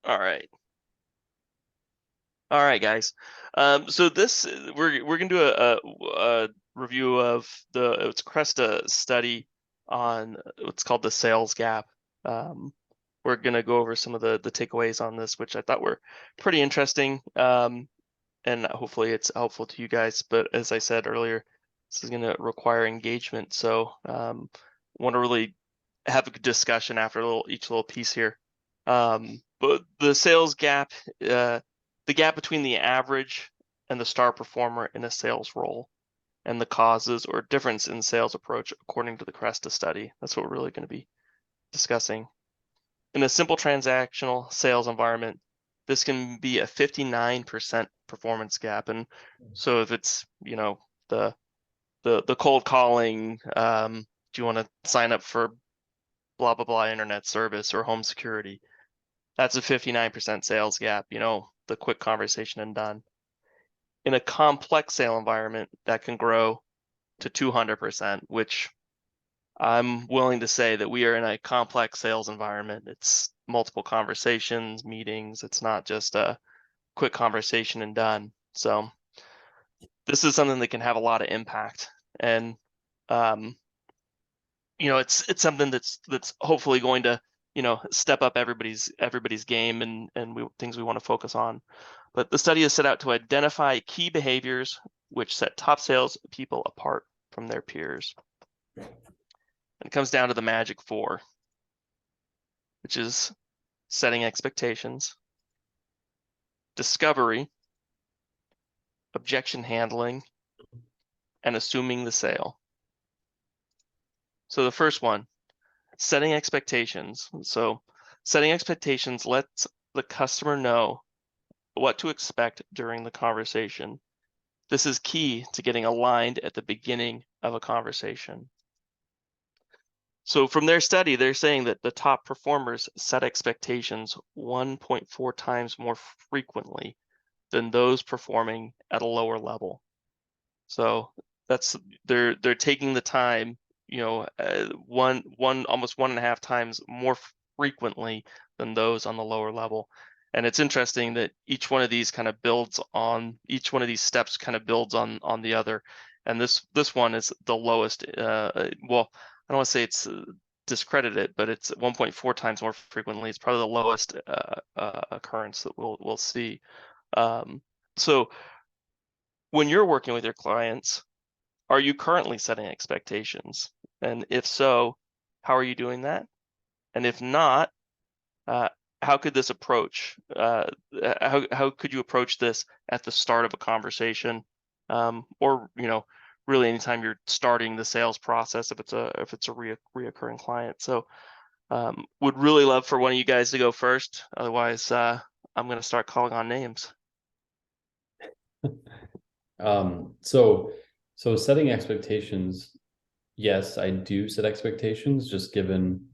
All right. All right, guys. So this we're gonna do a review of it's Cresta study on what's called the sales gap. We're gonna go over some of the takeaways on this, which I thought were pretty interesting. And hopefully it's helpful to you guys. But as I said earlier, this is gonna require engagement. So want to really have a good discussion after each little piece here. But the sales gap, the gap between the average and the star performer in a sales role, and the causes or difference in sales approach according to the Cresta study. That's what we're really going to be discussing. In a simple transactional sales environment, this can be a 59% performance gap. And so if it's, the cold calling, do you want to sign up for blah, blah, blah internet service or home security? That's a 59% sales gap, the quick conversation and done. In a complex sale environment, that can grow to 200%, which I'm willing to say that we are in a complex sales environment. It's multiple conversations, meetings. It's not just a quick conversation and done. So this is something that can have a lot of impact. And it's something that's hopefully going to step up everybody's game and things we want to focus on. But the study is set out to identify key behaviors which set top sales people apart from their peers. And it comes down to the magic 4, which is setting expectations, discovery, objection handling, and assuming the sale. So the first one, setting expectations. So setting expectations lets the customer know what to expect during the conversation. This is key to getting aligned at the beginning of a conversation. So from their study, they're saying that the top performers set expectations 1.4 times more frequently than those performing at a lower level. So that's they're taking the time, almost 1.5 times more frequently than those on the lower level. And it's interesting that each one of these kind of builds on each one of these steps kind of builds on the other. And this one is the lowest. Well, I don't want to say it's discredited, but it's 1.4 times more frequently. It's probably the lowest occurrence that we'll see. So when you're working with your clients, are you currently setting expectations? And if so, how are you doing that? And if not, how could this approach? How could you approach this at the start of a conversation, or really anytime you're starting the sales process if it's a reoccurring client? So, would really love for one of you guys to go first. Otherwise, I'm going to start calling on names. So setting expectations, yes, I do set expectations just given,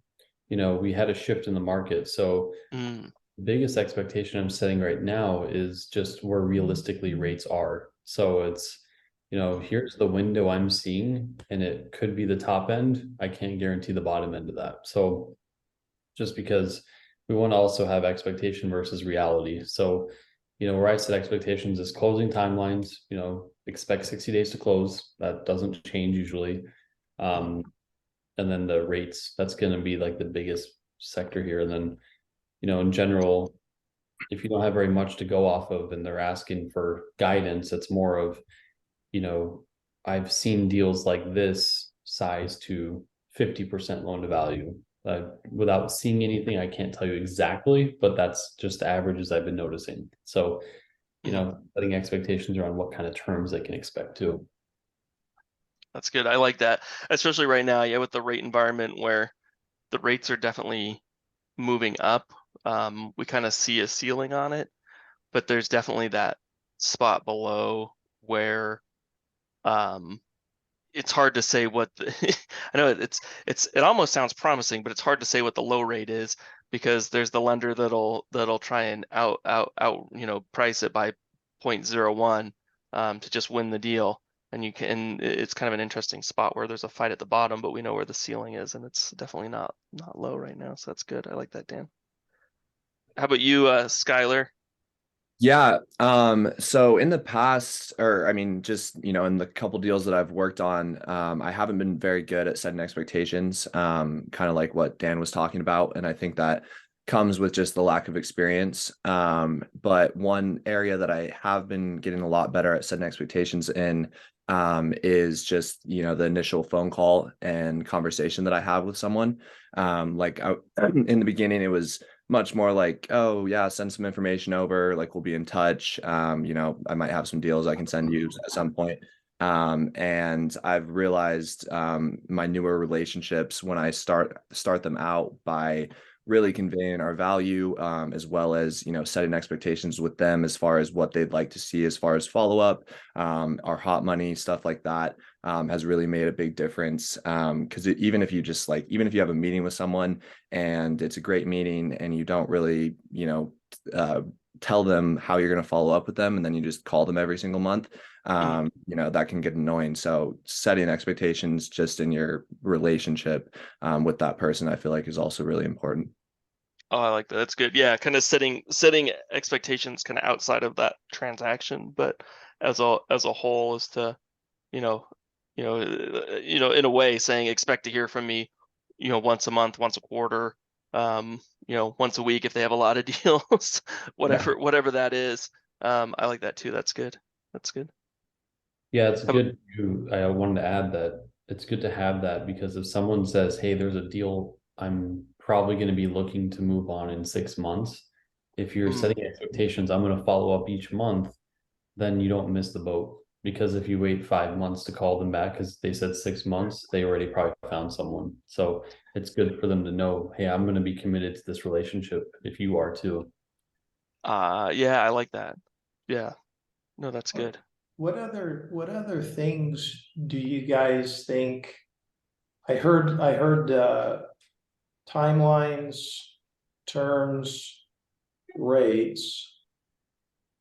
we had a shift in the market. So Mm. the biggest expectation I'm setting right now is just where realistically rates are. So it's, here's the window I'm seeing, and it could be the top end. I can't guarantee the bottom end of that. So just because we want to also have expectation versus reality. So, where I set expectations is closing timelines, expect 60 days to close. That doesn't change usually. And then the rates, that's going to be like the biggest sector here. And then, in general, if you don't have very much to go off of and they're asking for guidance, it's more of, I've seen deals like this size to 50% loan to value. Without seeing anything, I can't tell you exactly, but that's just averages I've been noticing. So, setting expectations around what kind of terms they can expect too. That's good. I like that, especially right now. Yeah, with the rate environment where the rates are definitely moving up. We kind of see a ceiling on it, but there's definitely that spot below where it's hard to say what I know it almost sounds promising, but it's hard to say what the low rate is because there's the lender that'll try and out price it by 0.01 to just win the deal. And it's kind of an interesting spot where there's a fight at the bottom, but we know where the ceiling is, and it's definitely not low right now. So that's good. I like that, Dan. How about you, Skylar? Yeah, so in the past, or I mean, just in the couple deals that I've worked on, I haven't been very good at setting expectations, kind of like what Dan was talking about, and I think that comes with just the lack of experience. But one area that I have been getting a lot better at setting expectations in, is just the initial phone call and conversation that I have with someone. In the beginning, it was much more like, oh yeah, send some information over, like we'll be in touch. I might have some deals I can send you at some point. And I've realized my newer relationships when I start them out by really conveying our value, as well as setting expectations with them as far as what they'd like to see as far as follow up, our hot money stuff like that, has really made a big difference. Because even if you just like, even if you have a meeting with someone and it's a great meeting and you don't really, uh, tell them how you're going to follow up with them, and then you just call them every single month, Mhm. that can get annoying. So setting expectations just in your relationship, with that person, I feel like is also really important. Oh, I like that. That's good. Yeah, kind of setting expectations kind of outside of that transaction, but as a whole, is to you know, in a way, saying expect to hear from me, once a month, once a quarter, once a week if they have a lot of deals, Yeah. whatever that is. I like that too. That's good. That's good. Yeah, it's How about- good I wanted to add that it's good to have that because if someone says, hey, there's a deal, I'm probably going to be looking to move on in 6 months. If you're mm, setting expectations, I'm going to follow up each month, then you don't miss the boat. Because if you wait 5 months to call them back because they said 6 months, they already probably found someone. So it's good for them to know, hey, I'm going to be committed to this relationship if you are too. yeah, I like that. Yeah, no, that's What good. what other things do you guys think? I heard timelines, terms, rates.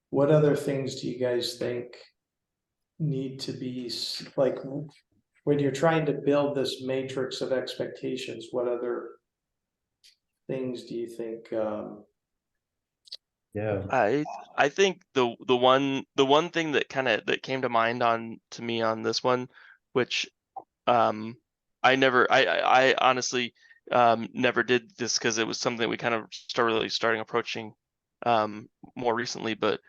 What other things do you guys think need to be like when you're trying to build this matrix of expectations? What other things do you think? Yeah. I think the one thing that came to mind on to me on this one, which um I never I honestly never did this because it was something we kind of starting approaching more recently, but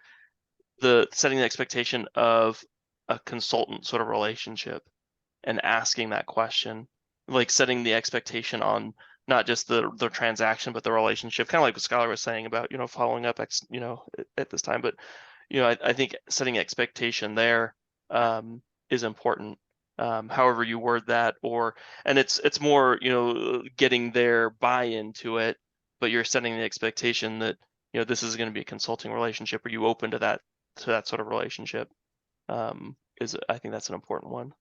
the setting the expectation of a consultant sort of relationship and asking that question, like setting the expectation on not just the transaction but the relationship, kind of like what Skylar was saying about following up at this time. But I think setting expectation there is important. However you word that, and it's more getting their buy-in to it, but you're setting the expectation that this is going to be a consulting relationship. Are you open to that sort of relationship? Is I think that's an important one.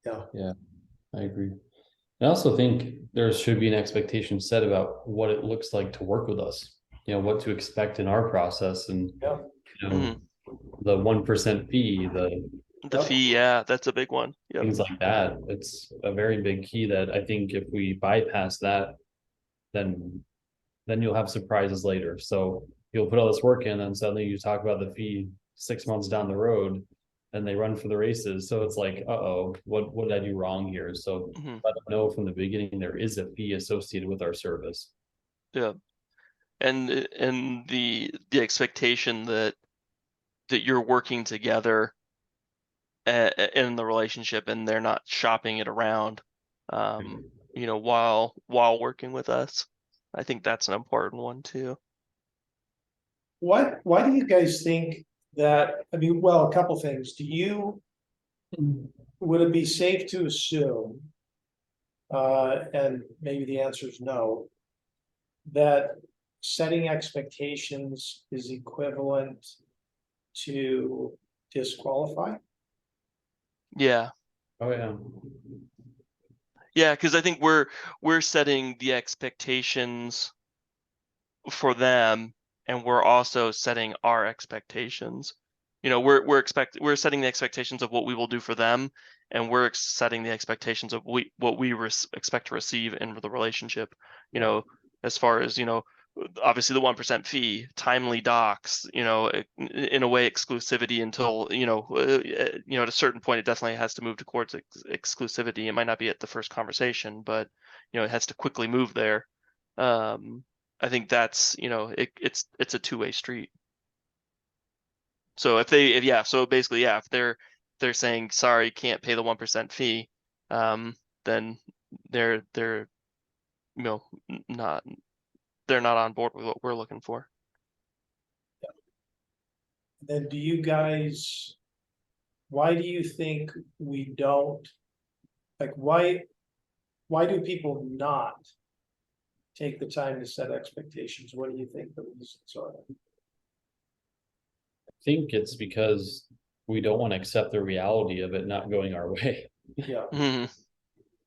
Yeah. Yeah, I agree. I also think there should be an expectation set about what it looks like to work with us, what to expect in our process and, Yeah. you Mhm. know, the 1% fee, the The fee, yeah, that's a big one. Yep. things like that. It's a very big key that I think if we bypass that, then you'll have surprises later. So you'll put all this work in, and suddenly you talk about the fee 6 months down the road, and they run for the races. So it's like, uh-oh, what did I do wrong here? So Mhm. let them know from the beginning there is a fee associated with our service. Yeah. And the expectation that you're working together in the relationship and they're not shopping it around, while working with us. I think that's an important one too. Why do you guys think that? I mean, well, a couple things. Would it be safe to assume, and maybe the answer is no, that setting expectations is equivalent to disqualify? Yeah. Oh yeah. Yeah, because I think we're setting the expectations for them, and we're also setting our expectations. We're setting the expectations of what we will do for them, and we're setting the expectations of what we expect to receive in the relationship. As far as obviously the 1% fee, timely docs, you know, in a way exclusivity until, you know, at a certain point it definitely has to move towards exclusivity. It might not be at the first conversation, but you know, it has to quickly move there. I think that's, you know, it's a two-way street. So so basically, yeah, if they're saying sorry, can't pay the 1% fee, then they're you know not they're not on board with what we're looking for. Then do you guys, why do you think we don't, like, why do people not take the time to set expectations? What do you think the reasons are? I think it's because we don't want to accept the reality of it not going our way. Yeah, Mhm.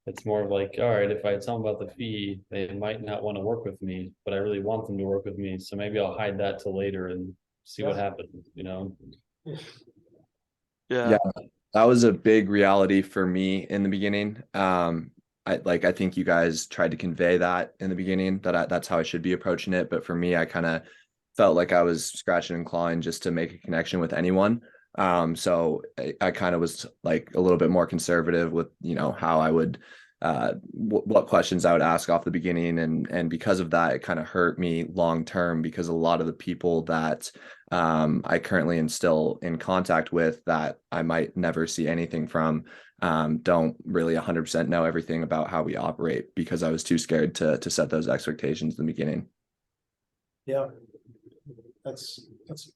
It's more of like, all right, if I tell them about the fee, they might not want to work with me, but I really want them to work with me. So maybe I'll hide that till later and see what Yeah. happens, you know? Yeah. That was a big reality for me in the beginning. I think you guys tried to convey that in the beginning that that's how I should be approaching it. But for me, I kind of felt like I was scratching and clawing just to make a connection with anyone. So I kind of was like a little bit more conservative with, you know, how I would, what questions I would ask off the beginning. And because of that, it kind of hurt me long term because a lot of the people that I currently am still in contact with that I might never see anything from, don't really 100% know everything about how we operate because I was too scared to set those expectations in the beginning. yeah. That's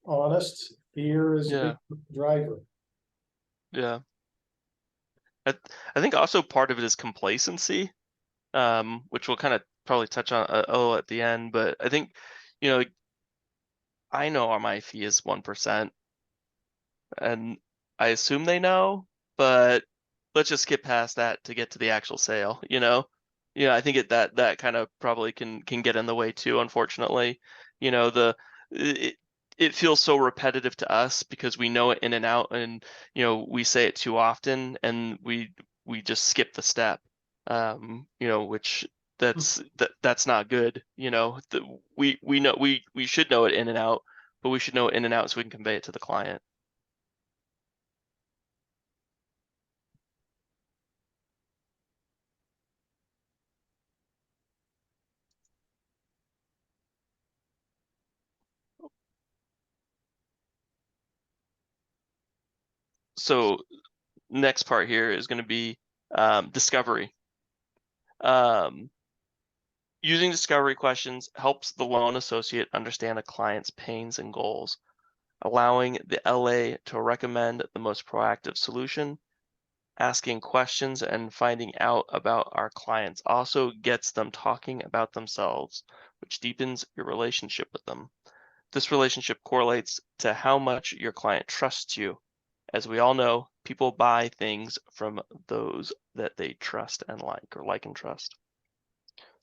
honest. Fear is a Yeah. big driver. Yeah. I think also part of it is complacency, which we'll kind of probably touch on at the end. But I think, you know, I know my fee is 1%, and I assume they know, but let's just skip past that to get to the actual sale. You know, I think that kind of probably can get in the way too. Unfortunately, you know, it feels so repetitive to us because we know it in and out, and you know, we say it too often, and we just skip the step. You know, which that's not good. You know, we know we should know it in and out, but we should know it in and out so we can convey it to the client. So next part here is going to be discovery. Using discovery questions helps the loan associate understand a client's pains and goals, allowing the LA to recommend the most proactive solution. Asking questions and finding out about our clients also gets them talking about themselves, which deepens your relationship with them. This relationship correlates to how much your client trusts you. As we all know, people buy things from those that they trust and like and trust.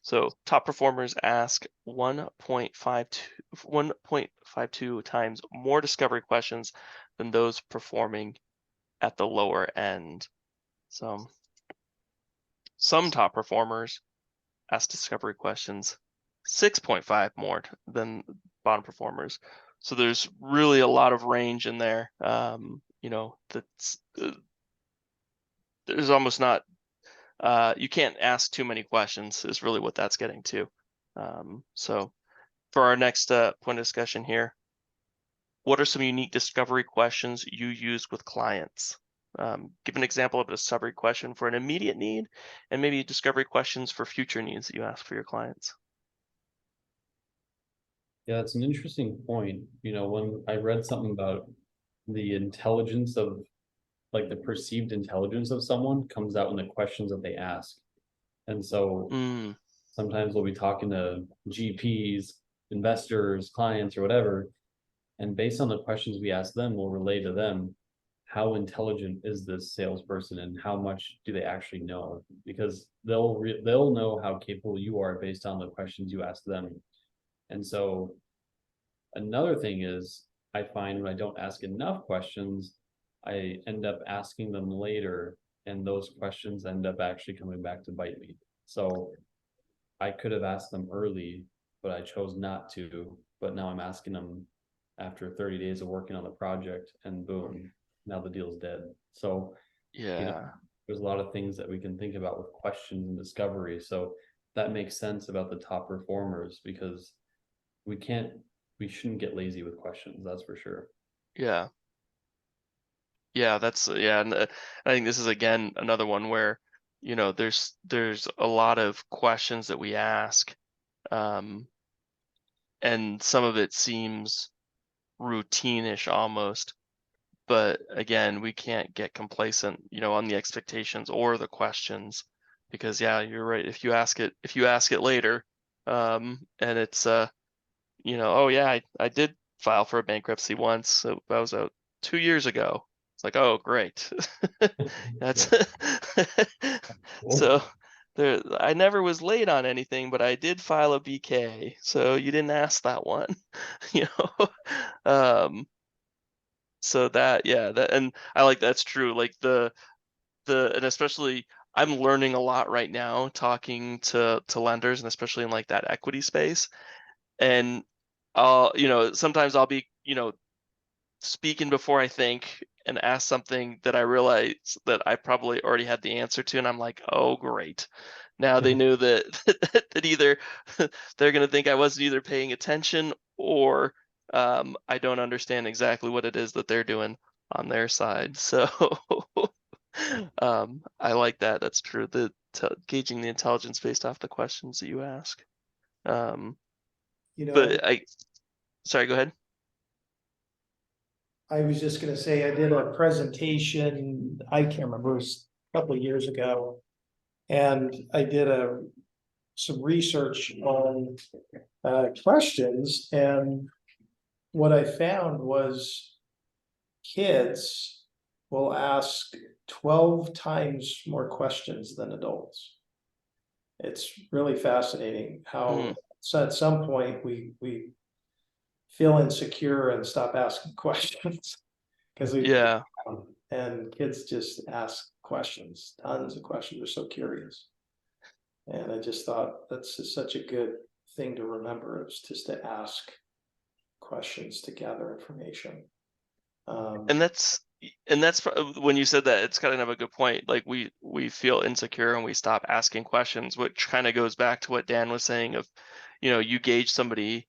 So top performers ask 1.52 times more discovery questions than those performing at the lower end. So some top performers ask discovery questions 6.5 more than bottom performers. So there's really a lot of range in there. You know, that's there's almost not you can't ask too many questions is really what that's getting to. So for our next point of discussion here, what are some unique discovery questions you use with clients? Give an example of a discovery question for an immediate need and maybe discovery questions for future needs that you ask for your clients. Yeah, it's an interesting point. You know, when I read something about the intelligence of like the perceived intelligence of someone comes out in the questions that they ask. And so sometimes we'll be talking to GPs, investors, clients, or whatever. And based on the questions we ask them, we'll relay to them how intelligent is this salesperson and how much do they actually know? Because they'll know how capable you are based on the questions you ask them. And so another thing is I find when I don't ask enough questions, I end up asking them later, and those questions end up actually coming back to bite me. So I could have asked them early but I chose not to. But now I'm asking them after 30 days of working on the project, and boom, now the deal's dead. So, Yeah. there's a lot of things that we can think about with questions and discovery. So that makes sense about the top performers, because we shouldn't get lazy with questions, that's for sure. Yeah. Yeah, and I think this is again another one where, there's a lot of questions that we ask, and some of it seems routine-ish almost, but again, we can't get complacent, on the expectations or the questions, because yeah, you're right. If you ask it later, and it's oh yeah, I did file for a bankruptcy once, so that was 2 years ago. It's like, oh great. That's so there, I never was late on anything, but I did file a BK, so you didn't ask that one. you know um so and I like that's true, like and especially I'm learning a lot right now talking to lenders, and especially in like that equity space. And sometimes I'll be, speaking before I think and ask something that I realize that I probably already had the answer to, and I'm like, oh great. Now they knew that that either they're gonna think I wasn't either paying attention, or I don't understand exactly what it is that they're doing on their side. So I like that. That's true. Gauging the intelligence based off the questions that you ask. Um, but sorry, go ahead. I was just gonna say, I did a presentation, I can't remember, it was a couple of years ago. And I did some research on questions, and what I found was kids will ask 12 times more questions than adults. It's really fascinating how so at some point we feel insecure and stop asking questions because Yeah. and kids just ask questions, tons of questions. They're so curious. And I just thought that's just such a good thing to remember, is just to ask questions to gather information. And that's when you said that, it's kind of a good point. Like we feel insecure and we stop asking questions, which kind of goes back to what Dan was saying of, you gauge somebody's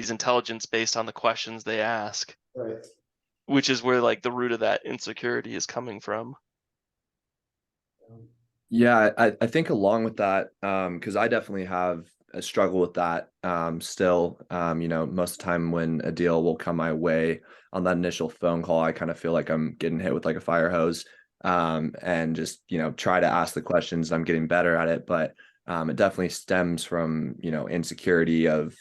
intelligence based on the questions they ask, Right. which is where like the root of that insecurity is coming from. Yeah, I think along with that, because I definitely have a struggle with that still. Most of the time when a deal will come my way on that initial phone call, I kind of feel like I'm getting hit with like a fire hose, and just, try to ask the questions. I'm getting better at it, but it definitely stems from, insecurity of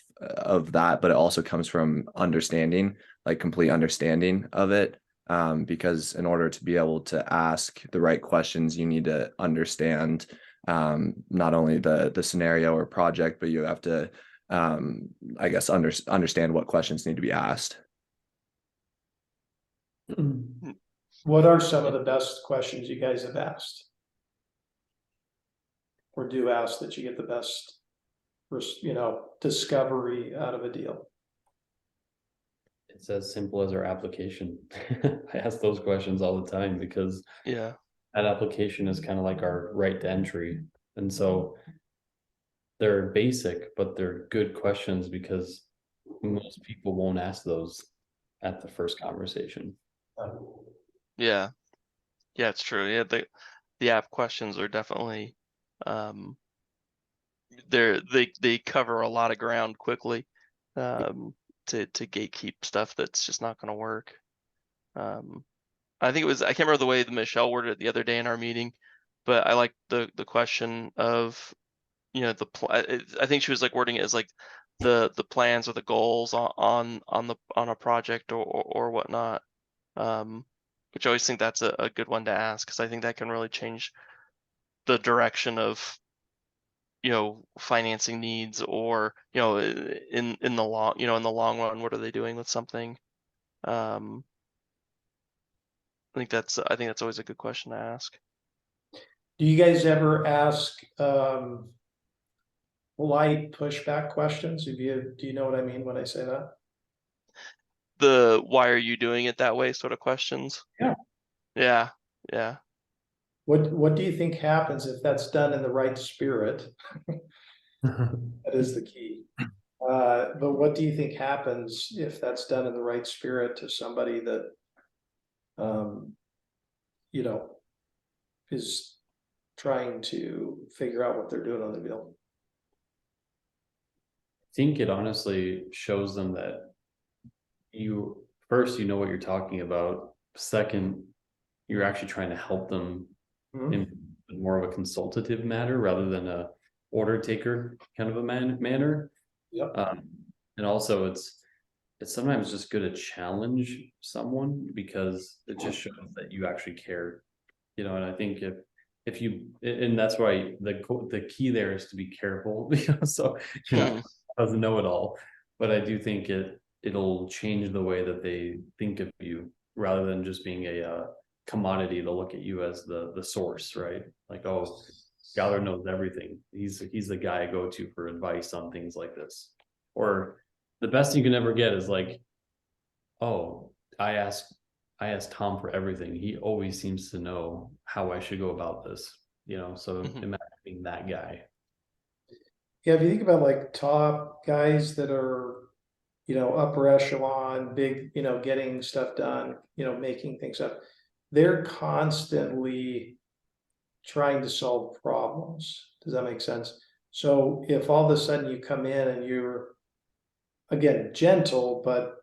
that, but it also comes from understanding, like complete understanding of it. Because in order to be able to ask the right questions, you need to understand not only the scenario or project, but you have to, I guess, understand what questions need to be asked. What are some of the best questions you guys have asked? Or do ask that you get the best, discovery out of a deal? It's as simple as our application. I ask those questions all the time because Yeah. that application is kind of like our right to entry. And so they're basic, but they're good questions because most people won't ask those at the first conversation. Yeah. Yeah, it's true. Yeah, the app questions are definitely they cover a lot of ground quickly, to gatekeep stuff that's just not going to work. I think I can't remember the way that Michelle worded it the other day in our meeting, but I like the question of, I think she was like wording it as like the plans or the goals on a project or whatnot. Which I always think that's a good one to ask, because I think that can really change the direction of, financing needs, or, in the long run, what are they doing with something? I think that's always a good question to ask. Do you guys ever ask polite pushback questions? Do you know what I mean when I say that? The why are you doing it that way sort of questions. Yeah. Yeah. Yeah. What do you think happens if that's done in the right spirit? That is the key. But what do you think happens if that's done in the right spirit to somebody that, you know, is trying to figure out what they're doing on the bill? I think it honestly shows them that you first, you know what you're talking about. Second, you're actually trying to help them Mhm. in more of a consultative manner rather than a order taker kind of a manner. Yep. And also it's sometimes just good to challenge someone because it just shows that you actually care, you know. And I think if you, and that's why the key there is to be careful, you know, so you're not doesn't know it all. But I do think it'll change the way that they think of you rather than just being a commodity to look at you as the source, right? Like, oh, Galler knows everything. He's the guy I go to for advice on things like this. Or the best you can ever get is like, oh, I asked Tom for everything. He always seems to know how I should go about this, you know. So imagine being that guy. Yeah, if you think about like top guys that are, you know, upper echelon, big, you know, getting stuff done, you know, making things up, they're constantly trying to solve problems. Does that make sense? So if all of a sudden you come in and you're, again, gentle, but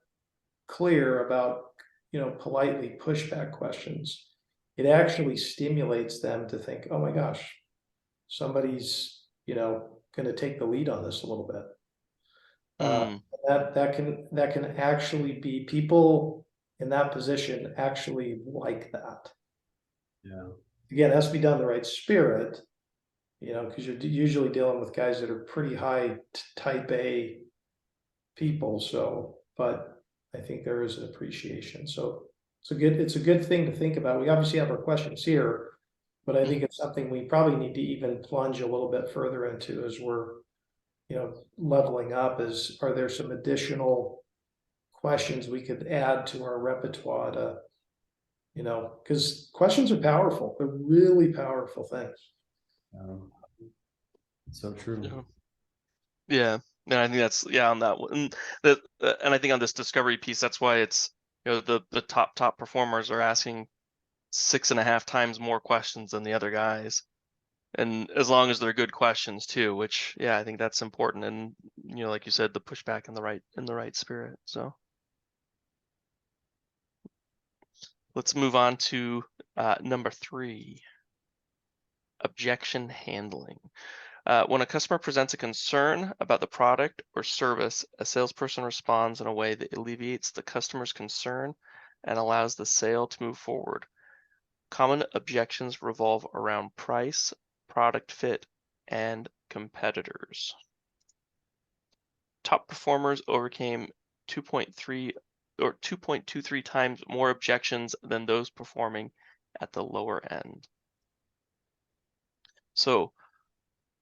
clear about, you know, politely pushback questions, it actually stimulates them to think, oh my gosh, somebody's, you know, going to take the lead on this a little bit. That can actually be, people in that position actually like that. Yeah. Again, it has to be done in the right spirit, you know, because you're usually dealing with guys that are pretty high type A people. So, but I think there is an appreciation. So it's a good thing to think about. We obviously have our questions here, but I think it's something we probably need to even plunge a little bit further into as we're, you know, leveling up. Is, are there some additional questions we could add to our repertoire to, you know, because questions are powerful. They're really powerful things. So true. Yeah. And I think that's, yeah, on that one. And I think on this discovery piece, that's why it's, you know, the top performers are asking 6.5 times more questions than the other guys. And as long as they're good questions too, which, yeah, I think that's important. And, you know, like you said, the pushback in the right spirit. So let's move on to number 3, objection handling. When a customer presents a concern about the product or service, a salesperson responds in a way that alleviates the customer's concern and allows the sale to move forward. Common objections revolve around price, product fit, and competitors. Top performers overcame 2.23 times more objections than those performing at the lower end. So,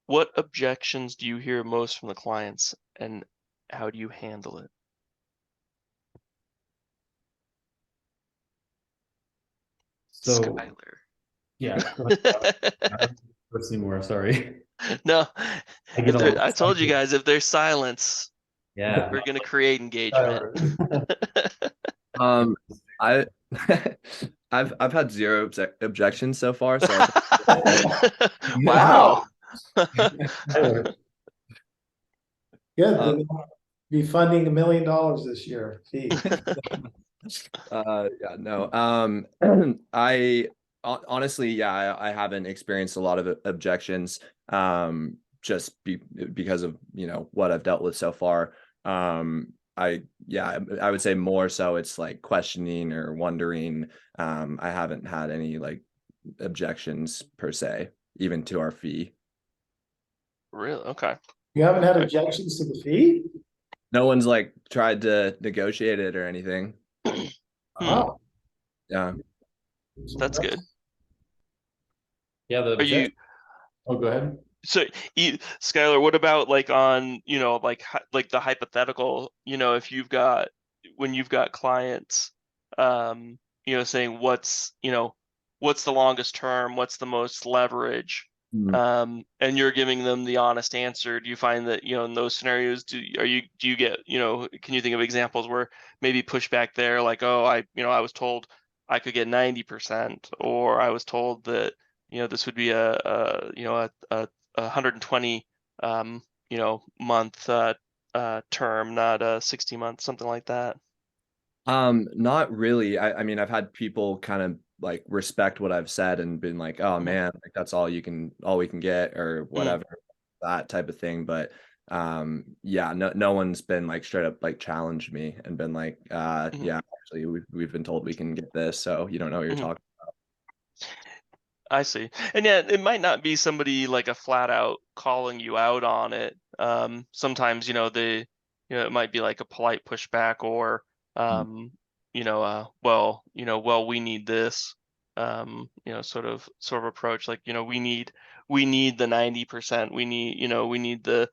what objections do you hear most from the clients, and how do you handle it? So Skylar. yeah. More, sorry. No, I I told you guys, if there's silence, yeah. we're gonna create engagement. I I've had zero objections so far, so Wow. Good. Be funding $1 million this year. yeah, no. I honestly, yeah, I haven't experienced a lot of objections. Just because of, you know, what I've dealt with so far. I would say more so it's like questioning or wondering. I haven't had any like objections per se, even to our fee. Really? Okay. You haven't had objections to the fee? No one's like tried to negotiate it or anything. Wow. Yeah. That's good. Yeah, Are you? Oh, go ahead. So, Skylar, what about like on, you know, like the hypothetical, you know, if you've got, when you've got clients, you know, saying you know, what's the longest term, what's the most leverage, and you're giving them the honest answer, do you find that, you know, in those scenarios, do you get, you know, can you think of examples where maybe pushback there, like, oh, you know, I was told I could get 90%, or I was told that, you know, this would be you know, a 120 you know, month term, not a 60 month, something like that. Not really. I mean, I've had people kind of like respect what I've said and been like, oh Mhm. man, like that's all we can get or whatever, that type of thing. But yeah, no one's been like straight up like challenged me and been like, Mhm. yeah, actually we've been told we can get this, so you don't know what you're Mhm. talking. I see. And yeah, it might not be somebody like a flat out calling you out on it. Sometimes, you know, you know, it might be like a polite pushback, or, Mm. you know, well, you know, well, we need this, you know, sort of approach. Like, you know, we need the 90%. We need, you know, we need the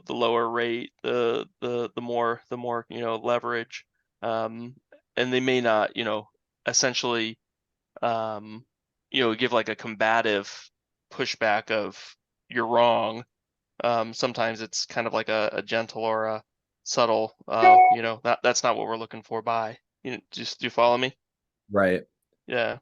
lower rate, the more, you know, leverage. And they may not, you know, essentially, um, you know, give like a combative pushback of you're wrong. Sometimes it's kind of like a gentle or a subtle, you know, that's not what we're looking for by, you know, just, do you follow me? Right. Yeah.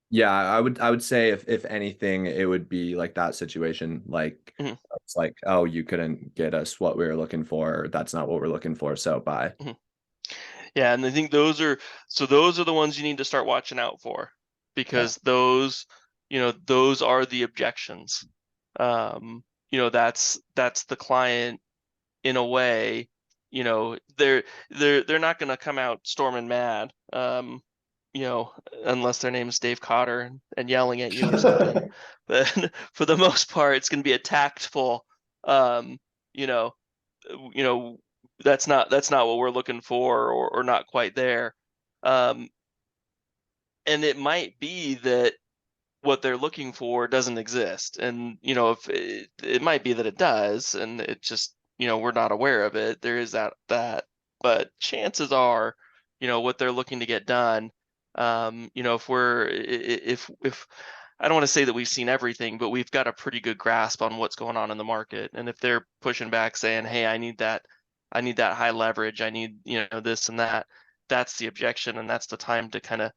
Yeah, I would say if anything, it would be like that situation. Like Mhm. it's like, oh, you couldn't get us what we were looking for, or that's not what we're looking for, so bye. Mhm. Yeah. And I think those are the ones you need to start watching out for, Okay. because those, you know, those are the objections. You know, that's the client in a way, you know, they're not going to come out storming mad, you know, unless their name is Dave Cotter and yelling at you or something. But for the most part, it's going to be a tactful, um, you know, you know, that's not what we're looking for, or not quite there. Um, and it might be that what they're looking for doesn't exist, and you know, if it might be that it does, and it just, you know, we're not aware of it, there is that, but chances are, you know, what they're looking to get done, you know, if I don't want to say that we've seen everything, but we've got a pretty good grasp on what's going on in the market, and if they're pushing back saying, hey, I need that high leverage, I need, you know, this and that, that's the objection, and that's the time to kind of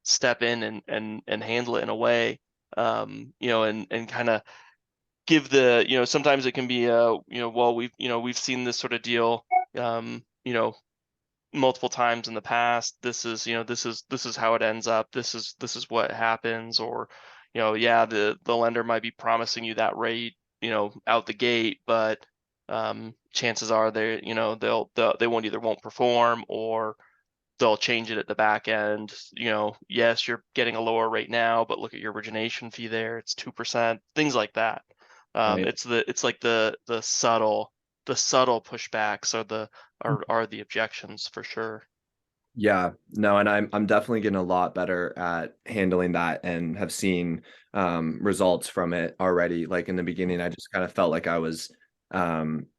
step in and handle it in a way, you know, and kind of give the, you know, sometimes it can be you know, well, we've seen this sort of deal, you know, multiple times in the past. This is, you know, this is how it ends up. This is what happens. Or, you know, yeah, the lender might be promising you that rate, you know, out the gate, but chances are they, you know, they won't perform, or they'll change it at the back end. You know, yes, you're getting a lower rate now, but look at your origination fee there. It's 2%, things like that. Right. It's like the subtle pushbacks are the objections for sure. Yeah, no, and I'm definitely getting a lot better at handling that and have seen results from it already. Like in the beginning, I just kind of felt like I was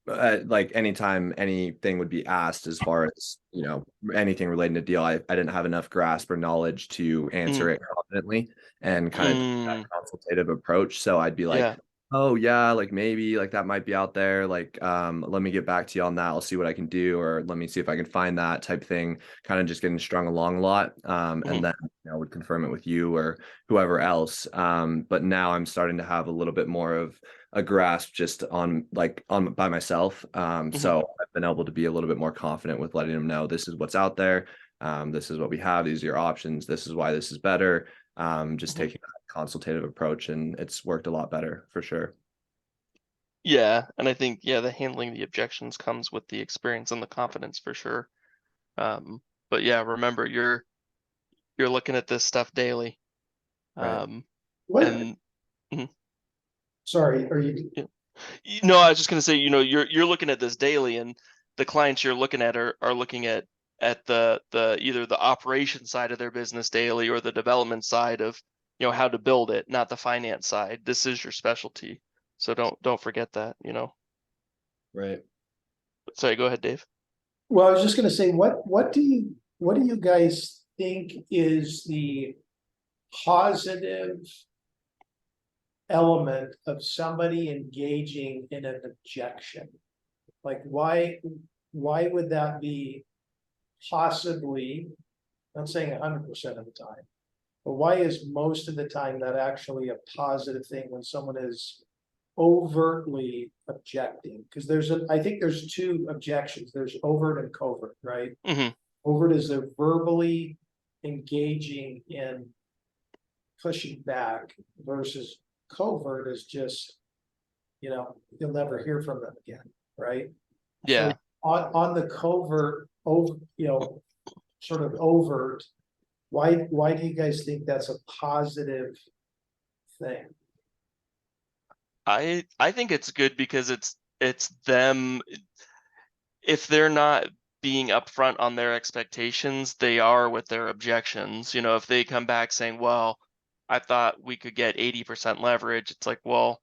like anytime anything would be asked as far as, you know, anything relating to deal, I didn't have enough grasp or knowledge to Mm, answer it confidently and kind of take that mm, consultative approach. So I'd be like, yeah. oh yeah, like maybe like that might be out there. Like let me get back to you on that. I'll see what I can do, or let me see if I can find that type thing, kind of just getting strung along a lot. And Mhm, then, you know, would confirm it with you or whoever else. But now I'm starting to have a little bit more of a grasp just on like on by myself. mhm, So I've been able to be a little bit more confident with letting them know this is what's out there. This is what we have. These are your options. This is why this is better. Just mhm. taking a consultative approach, and it's worked a lot better for sure. Yeah, and I think, yeah, the handling the objections comes with the experience and the confidence for sure. But yeah, remember, you're looking at this stuff daily. Right. Um, What, and mhm, sorry, are you, yeah. No, I was just gonna say, you know, you're looking at this daily, and the clients you're looking at are looking at the either the operation side of their business daily, or the development side of, you know, how to build it, not the finance side. This is your specialty. So don't forget that, you know. Right. Sorry, go ahead, Dave. Well, I was just gonna say, what do you guys think is the positive element of somebody engaging in an objection? Like, why would that be possibly, not saying 100% of the time, but why is most of the time that actually a positive thing when someone is overtly objecting? Because I think there's two objections. There's overt and covert, right? Hmm. Overt is they're verbally engaging in pushing back versus covert is just, you'll never hear from them again, right? Yeah. So on the covert, sort of overt, why do you guys think that's a positive thing? I think it's good because it's them. If they're not being upfront on their expectations, they are with their objections. You know, if they come back saying, well, I thought we could get 80% leverage, it's like, well,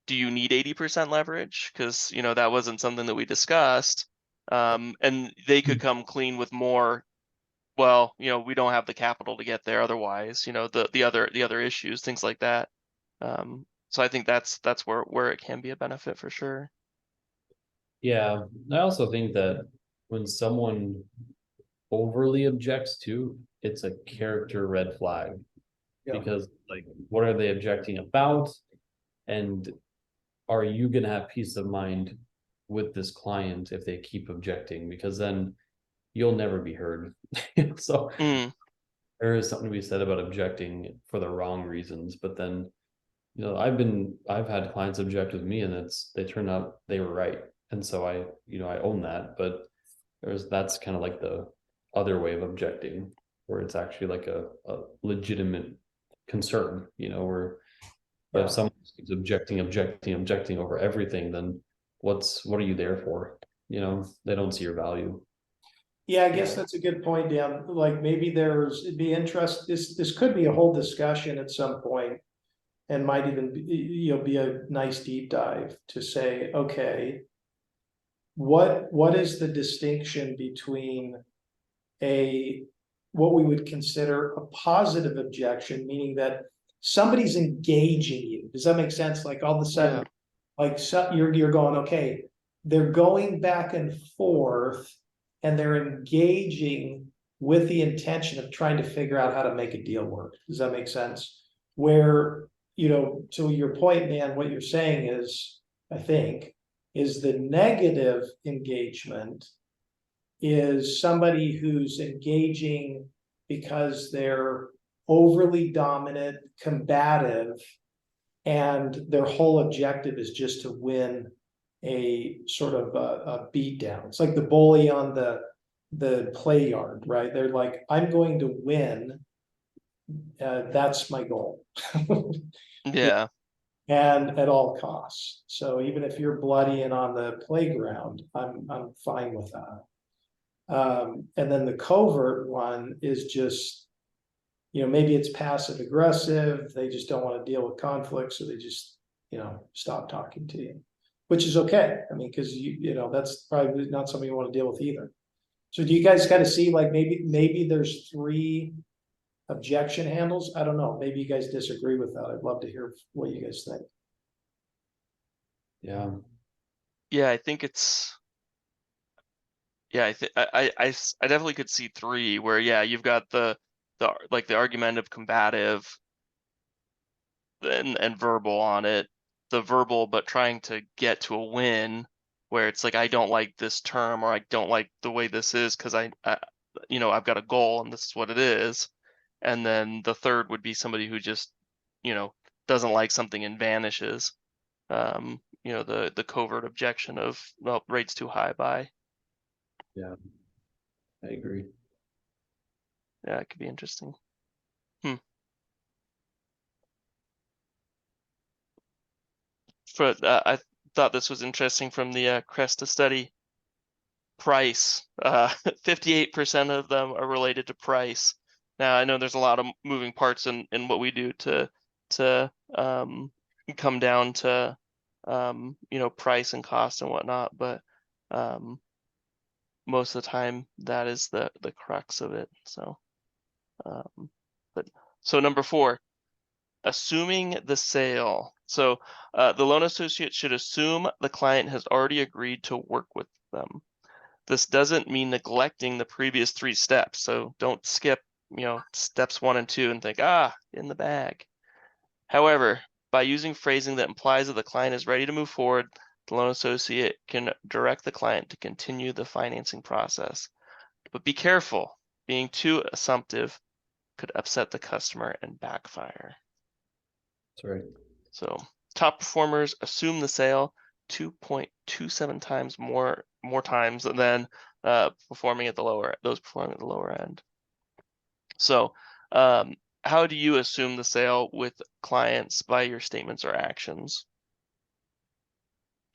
do you need 80% leverage? Because, you know, that wasn't something that we discussed. And they could come clean with more, well, you know, we don't have the capital to get there otherwise, you know, the other issues, things like that. So I think that's where it can be a benefit for sure. Yeah, I also think that when someone overly objects to, it's a character red flag. Yeah. Because like, what are they objecting about? And are you gonna have peace of mind with this client if they keep objecting? Because then you'll never be heard. So Mm, there is something to be said about objecting for the wrong reasons, but then, you know, I've had clients object with me and they turned out they were right. And so I own that, but that's kind of like the other way of objecting, where it's actually like a legitimate concern, you know, where but Yeah. if someone keeps objecting over everything, then what are you there for? You know, they don't see your value. Yeah, I guess that's a good point, Dan. Like maybe it'd be this could be a whole discussion at some point. And might even be a nice deep dive to say, okay, what is the distinction between what we would consider a positive objection, meaning that somebody's engaging you. Does that make sense? Like all of a sudden, like you're going, okay, they're going back and forth and they're engaging with the intention of trying to figure out how to make a deal work. Does that make sense? Where, to your point, man, what you're saying is, I think, is the negative engagement is somebody who's engaging because they're overly dominant, combative, and their whole objective is just to win a sort of a beat down. It's like the bully on the play yard, right? They're like, I'm going to win. That's my goal. yeah. And at all costs. So even if you're bloody and on the playground, I'm fine with that. And then the covert one is just, maybe it's passive aggressive. They just don't want to deal with conflict. So they just, stop talking to you, which is okay. I mean, cause that's probably not something you want to deal with either. So do you guys kind of see like maybe there's 3 objection handles? I don't know. Maybe you guys disagree with that. I'd love to hear what you guys think. Yeah. Yeah, I think I definitely could see 3 where, yeah, you've got the argumentative, combative and verbal on it, the verbal, but trying to get to a win where it's like, I don't like this term, or I don't like the way this is, because I've got a goal and this is what it is. And then the third would be somebody who just, doesn't like something and vanishes. The covert objection of, well, rate's too high by. Yeah, I agree. Yeah, it could be interesting. But I thought this was interesting from the Cresta study. Price, 58% of them are related to price. Now I know there's a lot of moving parts in what we do to come down to, you know, price and cost and whatnot, but, most of the time that is the crux of it. So, so number 4, assuming the sale. So the loan associate should assume the client has already agreed to work with them. This doesn't mean neglecting the previous 3 steps. So don't skip, you know, steps 1 and 2 and think, in the bag. However, by using phrasing that implies that the client is ready to move forward, the loan associate can direct the client to continue the financing process. But be careful, being too assumptive could upset the customer and backfire. That's right. So top performers assume the sale 2.27 times more times than performing at the lower end. So how do you assume the sale with clients by your statements or actions?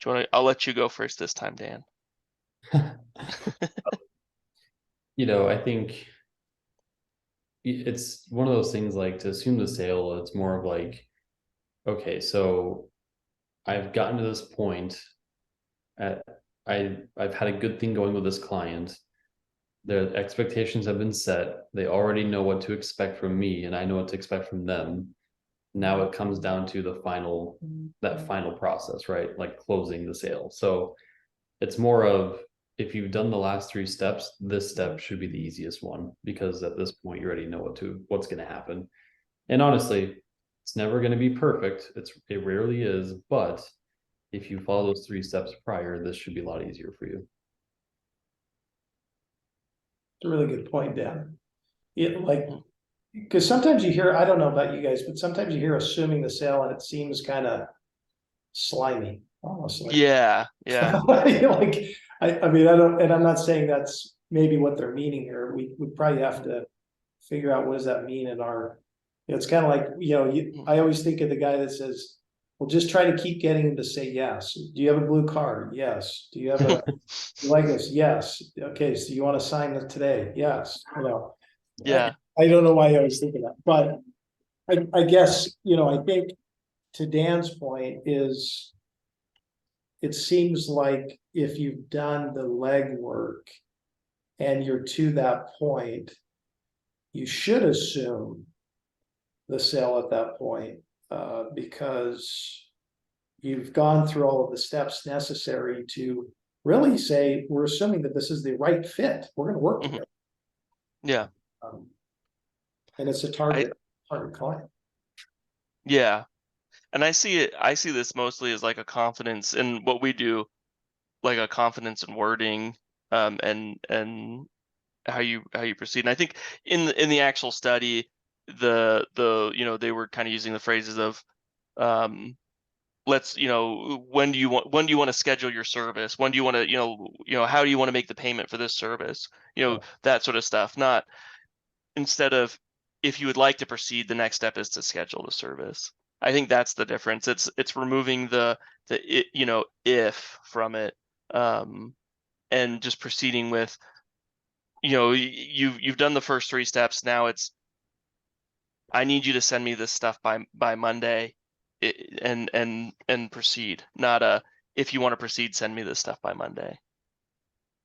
Do you want to? I'll let you go first this time, Dan. You know, I think it's one of those things, like, to assume the sale, it's more of like, okay, so I've gotten to this point I've had a good thing going with this client. Their expectations have been set. They already know what to expect from me, and I know what to expect from them. Now it comes down to that final process, right? Like closing the sale. So it's more of, if you've done the last 3 steps, this step should be the easiest one, because at this point you already know what's going to happen. And honestly, it's never going to be perfect. It rarely is, but if you follow those 3 steps prior, this should be a lot easier for you. It's a really good point, Dan. Because sometimes you hear, I don't know about you guys, but sometimes you hear assuming the sale and it seems kind of slimy, almost like. Yeah. Like, I mean, I don't, and I'm not saying that's maybe what they're meaning here. We would probably have to figure out what does that mean in our, it's kind of like, you know, I always think of the guy that says, well, just try to keep getting him to say yes. Do you have a blue card? Yes. Do you have you like this? Yes. Okay. So you want to sign this today? Yes. You know, Yeah. I don't know why I always think of that, but I guess, you know, I think to Dan's point is, it seems like if you've done the legwork and you're to that point, you should assume the sale at that point, because you've gone through all of the steps necessary to really say, we're assuming that this is the right fit. We're going to work together. Yeah. And it's a target client. Yeah. And I see this mostly as like a confidence in what we do, like a confidence in wording, and how you proceed. And I think in the actual study, the you know, they were kind of using the phrases of, let's, you know, when do you want to schedule your service? When do you want to, you know, how do you want to make the payment for this service? You know, that sort of stuff. Not, instead of, if you would like to proceed, the next step is to schedule the service. I think that's the difference. It's removing the you know, if from it, and just proceeding with, you know, you've done the first 3 steps. Now it's, I need you to send me this stuff by Monday, and proceed. Not if you want to proceed, send me this stuff by Monday.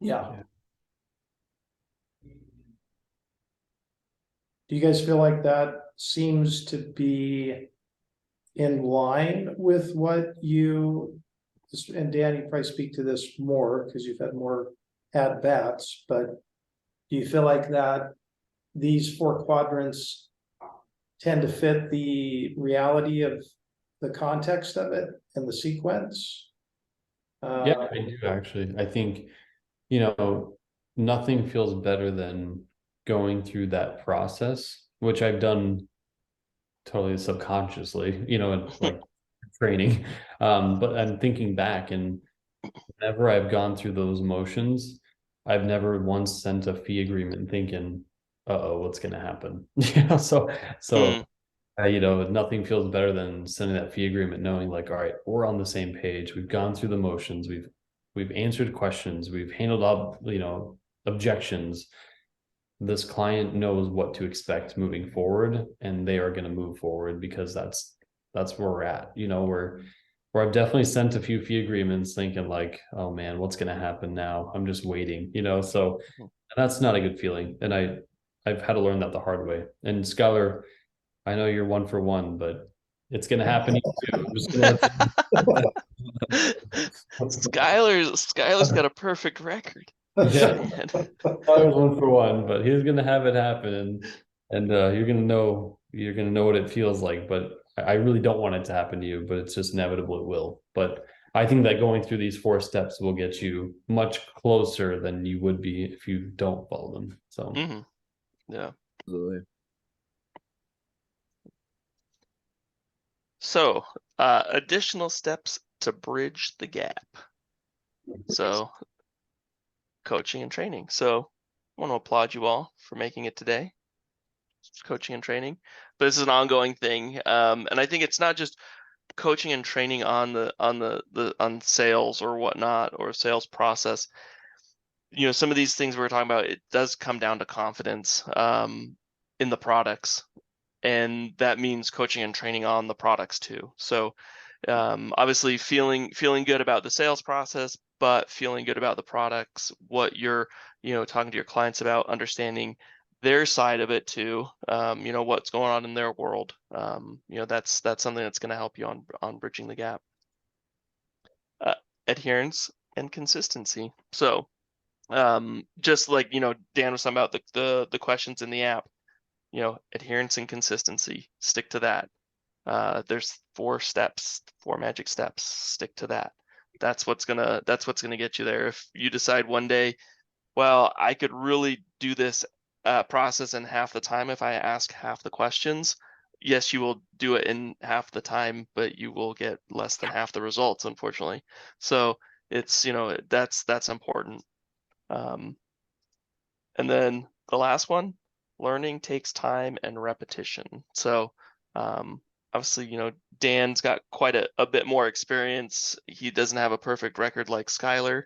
Yeah. Do you guys feel like that seems to be in line with what you, and Dan, you probably speak to this more because you've had more at bats, but do you feel like that these 4 quadrants tend to fit the reality of the context of it and the sequence? Yeah, I do actually. I think, you know, nothing feels better than going through that process, which I've done totally subconsciously, you know, like training. But I'm thinking back, and whenever I've gone through those motions, I've never once sent a fee agreement thinking, uh-oh, what's going to happen? You know, so you know, nothing feels better than sending that fee agreement knowing, like, all right, we're on the same page. We've gone through the motions. We've answered questions. We've handled up, you know, objections. This client knows what to expect moving forward, and they are going to move forward because that's that's where we're at, you know, where I've definitely sent a few fee agreements thinking like, oh man, what's gonna happen now? I'm just waiting, you know, so that's not a good feeling. And I've had to learn that the hard way. And Skylar, I know you're 1 for 1, but it's gonna happen to you too. I'm just gonna Skylar's got a perfect record. Yeah. Man. Skylar's 1 for 1, but he's gonna have it happen, and you're gonna know what it feels like. But I really don't want it to happen to you, but it's just inevitable it will. But I think that going through these 4 steps will get you much closer than you would be if you don't follow them. So Mhm. Yeah. Absolutely. So, additional steps to bridge the gap. So, coaching and training. So, I want to applaud you all for making it today. Coaching and training, but this is an ongoing thing, and I think it's not just coaching and training on sales or whatnot, or sales process. You know, some of these things we're talking about, it does come down to confidence in the products, and that means coaching and training on the products too. So obviously feeling good about the sales process, but feeling good about the products, what you're, you know, talking to your clients about, understanding their side of it too, you know, what's going on in their world. You know, that's something that's going to help you on bridging the gap. Adherence and consistency. So just like, you know, Dan was talking about the questions in the app, you know, adherence and consistency, stick to that. There's 4 steps, 4 magic steps, stick to that. That's what's gonna get you there. If you decide one day, well, I could really do this process in half the time if I ask half the questions, yes, you will do it in half the time, but you will get less than half the results, unfortunately. So it's, you know, that's important. And then the last one, learning takes time and repetition. So obviously, you know, Dan's got quite a bit more experience. He doesn't have a perfect record like Skylar.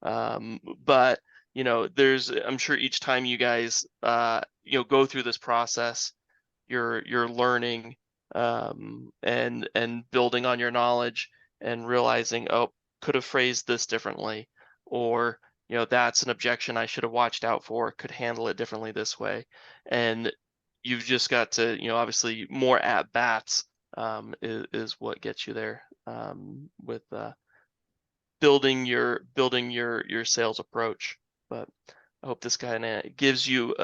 But you know, I'm sure each time you guys you know, go through this process, you're learning and building on your knowledge and realizing, oh, could have phrased this differently, or you know, that's an objection I should have watched out for, could handle it differently this way. And you've just got to, you know, obviously more at bats is what gets you there with building your sales approach. But I hope this kind of gives you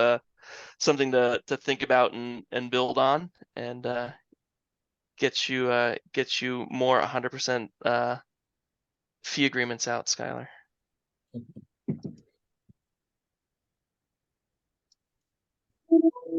something to think about and build on, and gets you more 100% fee agreements out, Skylar.